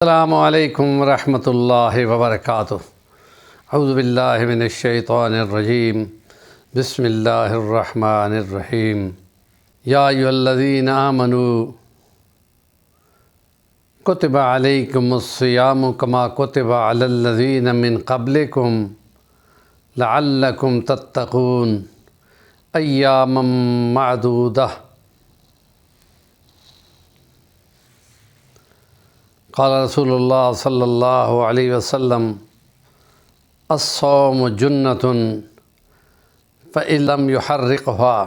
السلام علیکم ورحمۃ اللہ وبرکاتہ۔ اعوذ باللہ من الشیطان الرجیم، بسم اللہ الرحمن الرحیم۔ یا ایھا الذین آمنوا کتب علیکم الصیام کما کتب علی الذین من قبلکم لعلکم تتقون ایاما معدودہ۔ قال رسول اللہ صلی اللہ علیہ وسلم الصوم جنۃ فإن لم يحرقها۔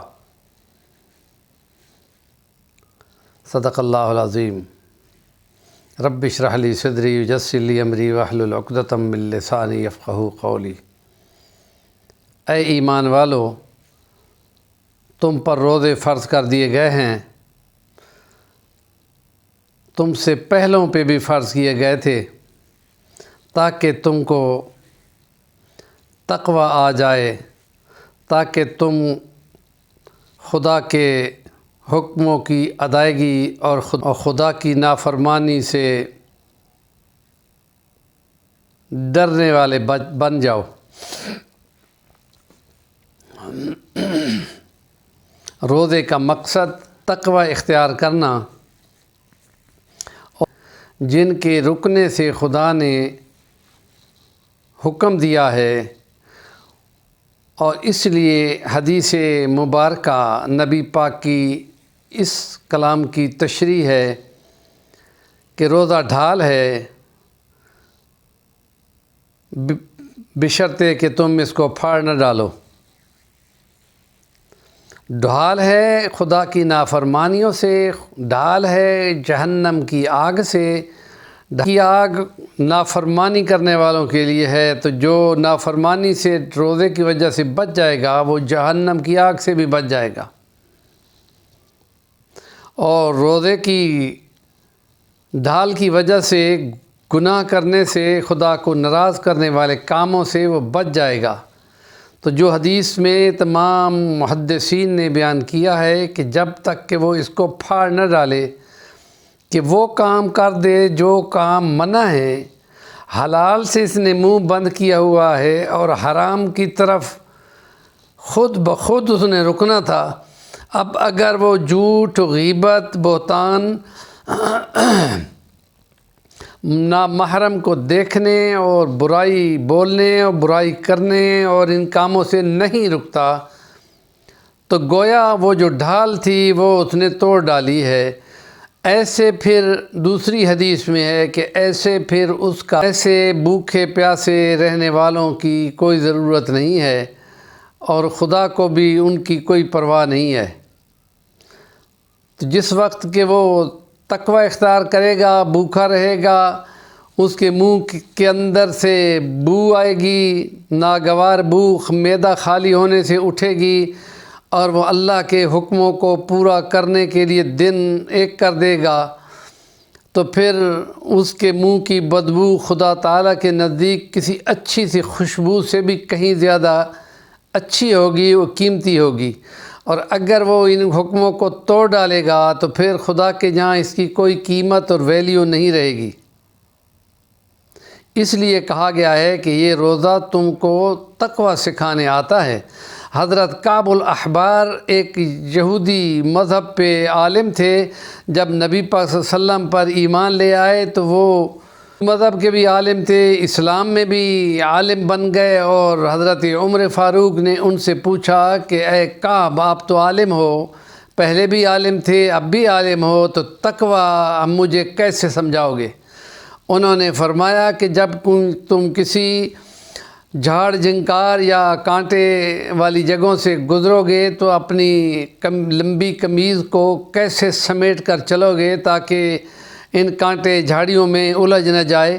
صدق اللہ العظیم۔ رب اشرح لی صدری ویسر لی امری واحلل عقدۃ من لسانی یفقہوا قولی۔ اے ایمان والو، تم پر روزے فرض کر دیے گئے ہیں، تم سے پہلوں پہ بھی فرض کیے گئے تھے تاکہ تم کو تقوی آ جائے، تاکہ تم خدا کے حکموں کی ادائیگی اور خدا کی نافرمانی سے ڈرنے والے بن جاؤ۔ روزے کا مقصد تقوی اختیار کرنا، جن کے رکنے سے خدا نے حکم دیا ہے، اور اس لیے حدیث مبارکہ نبی پاک کی اس کلام کی تشریح ہے کہ روزہ ڈھال ہے، بشرطے کہ تم اس کو پھاڑ نہ ڈالو۔ ڈھال ہے خدا کی نافرمانیوں سے، ڈھال ہے جہنم کی آگ سے۔ کی آگ نافرمانی کرنے والوں کے لیے ہے، تو جو نافرمانی سے روزے کی وجہ سے بچ جائے گا وہ جہنم کی آگ سے بھی بچ جائے گا۔ اور روزے کی ڈھال کی وجہ سے گناہ کرنے سے، خدا کو ناراض کرنے والے کاموں سے وہ بچ جائے گا۔ تو جو حدیث میں تمام محدثین نے بیان کیا ہے کہ جب تک کہ وہ اس کو پھاڑ نہ ڈالے، کہ وہ کام کر دے جو کام منع ہے، حلال سے اس نے منہ بند کیا ہوا ہے اور حرام کی طرف خود بخود اس نے رکنا تھا۔ اب اگر وہ جھوٹ، غیبت، بہتان، نامحرم کو دیکھنے اور برائی بولنے اور برائی کرنے اور ان کاموں سے نہیں رکتا، تو گویا وہ جو ڈھال تھی وہ اس نے توڑ ڈالی ہے۔ ایسے پھر دوسری حدیث میں ہے کہ ایسے پھر اس کا ایسے بھوکے پیاسے رہنے والوں کی کوئی ضرورت نہیں ہے، اور خدا کو بھی ان کی کوئی پرواہ نہیں ہے۔ تو جس وقت کہ وہ تقوی اختیار کرے گا، بھوکا رہے گا، اس کے منہ کے اندر سے بو آئے گی، ناگوار بو معدہ خالی ہونے سے اٹھے گی، اور وہ اللہ کے حکموں کو پورا کرنے کے لیے دن ایک کر دے گا، تو پھر اس کے منہ کی بدبو خدا تعالیٰ کے نزدیک کسی اچھی سی خوشبو سے بھی کہیں زیادہ اچھی ہوگی، وہ قیمتی ہوگی۔ اور اگر وہ ان حکموں کو توڑ ڈالے گا تو پھر خدا کے جہاں اس کی کوئی قیمت اور ویلیو نہیں رہے گی۔ اس لیے کہا گیا ہے کہ یہ روزہ تم کو تقوی سکھانے آتا ہے۔ حضرت کعب الاحبار ایک یہودی مذہب پہ عالم تھے، جب نبی پاک صلی اللہ علیہ وسلم پر ایمان لے آئے تو وہ مذہب کے بھی عالم تھے، اسلام میں بھی عالم بن گئے، اور حضرت عمر فاروق نے ان سے پوچھا کہ اے کعب، آپ تو عالم ہو، پہلے بھی عالم تھے اب بھی عالم ہو، تو تقوی مجھے کیسے سمجھاؤ گے؟ انہوں نے فرمایا کہ جب تم کسی جھاڑ جھنکار یا کانٹے والی جگہوں سے گزرو گے تو اپنی لمبی قمیض کو کیسے سمیٹ کر چلو گے تاکہ ان کانٹے جھاڑیوں میں الجھ نہ جائے؟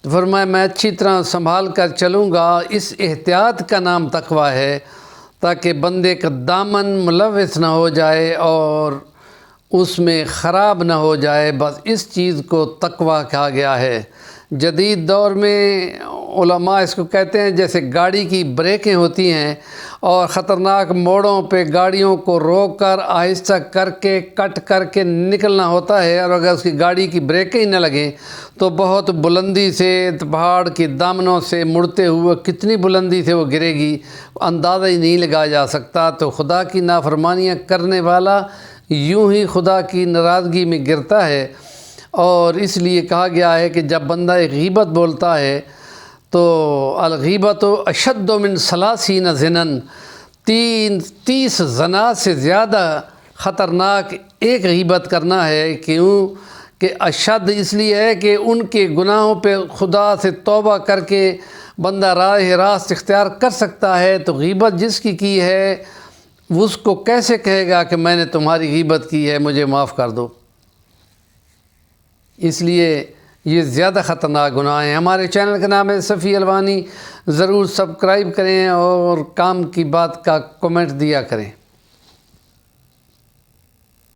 تو فرمایا میں اچھی طرح سنبھال کر چلوں گا۔ اس احتیاط کا نام تقوی ہے، تاکہ بندے کا دامن ملوث نہ ہو جائے اور اس میں خراب نہ ہو جائے۔ بس اس چیز کو تقوی کہا گیا ہے۔ جدید دور میں علماء اس کو کہتے ہیں جیسے گاڑی کی بریکیں ہوتی ہیں اور خطرناک موڑوں پہ گاڑیوں کو روک کر آہستہ کر کے کٹ کر کے نکلنا ہوتا ہے، اور اگر اس کی گاڑی کی بریکیں ہی نہ لگیں تو بہت بلندی سے پہاڑ کی دامنوں سے مڑتے ہوئے کتنی بلندی سے وہ گرے گی، اندازہ ہی نہیں لگایا جا سکتا۔ تو خدا کی نافرمانیاں کرنے والا یوں ہی خدا کی ناراضگی میں گرتا ہے، اور اس لیے کہا گیا ہے کہ جب بندہ غیبت بولتا ہے تو الغیبت اشد من 30 زنا، 30 زنا سے زیادہ خطرناک ایک غیبت کرنا ہے۔ کیوں کہ اشد اس لیے ہے کہ ان کے گناہوں پہ خدا سے توبہ کر کے بندہ راہ راست اختیار کر سکتا ہے، تو غیبت جس کی ہے اس کو کیسے کہے گا کہ میں نے تمہاری غیبت کی ہے، مجھے معاف کر دو؟ اس لیے یہ زیادہ خطرناک گناہ ہیں۔ ہمارے چینل کا نام ہے صفی الوانی، ضرور سبسکرائب کریں اور کام کی بات کا کمنٹ دیا کریں۔